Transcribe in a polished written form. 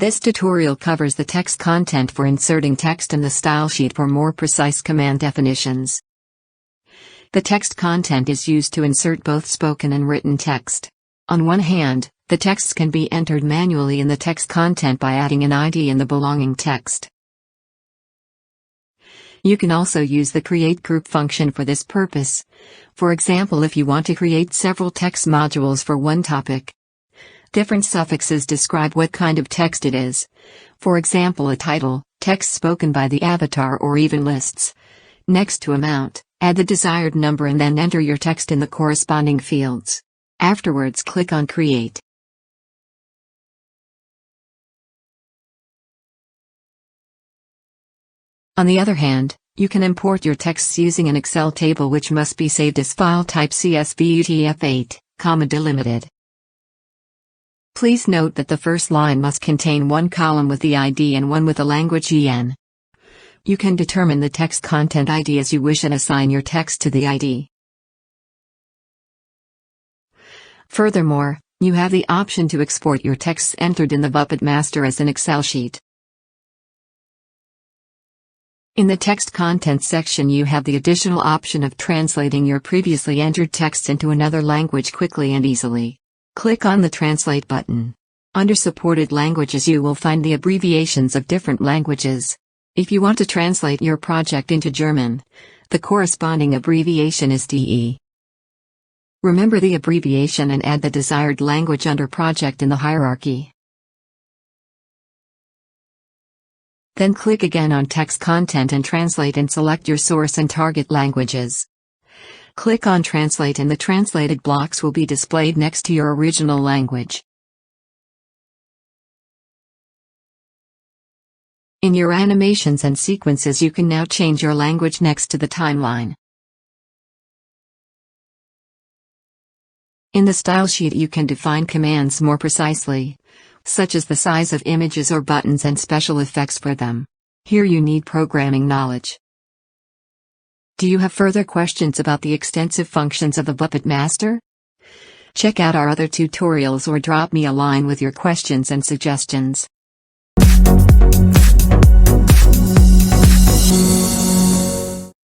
This tutorial covers the text content for inserting text in the style sheet for more precise command definitions. The text content is used to insert both spoken and written text. On one hand, the texts can be entered manually in the text content by adding an ID in the belonging text. You can also use the create group function for this purpose. For example, if you want to create several text modules for one topic. Different suffixes describe what kind of text it is. For example, a title, text spoken by the avatar, or even lists. Next to amount, add the desired number and then enter your text in the corresponding fields. Afterwards, click on Create. On the other hand, you can import your texts using an Excel table which must be saved as file type CSV UTF-8, delimited. Please note that the first line must contain one column with the ID and one with the language EN. You can determine the text content ID as you wish and assign your text to the ID. Furthermore, you have the option to export your texts entered in the VuppetMaster as an Excel sheet. In the text content section, you have the additional option of translating your previously entered text into another language quickly and easily. Click on the Translate button. Under supported languages you will find the abbreviations of different languages. If you want to translate your project into German, the corresponding abbreviation is DE. Remember the abbreviation and add the desired language under Project in the hierarchy. Then click again on Text Content and Translate and select your source and target languages. Click on Translate and the translated blocks will be displayed next to your original language. In your animations and sequences you can now change your language next to the timeline. In the style sheet you can define commands more precisely, such as the size of images or buttons and special effects for them. Here you need programming knowledge. Do you have further questions about the extensive functions of the VuppetMaster? Check out our other tutorials or drop me a line with your questions and suggestions.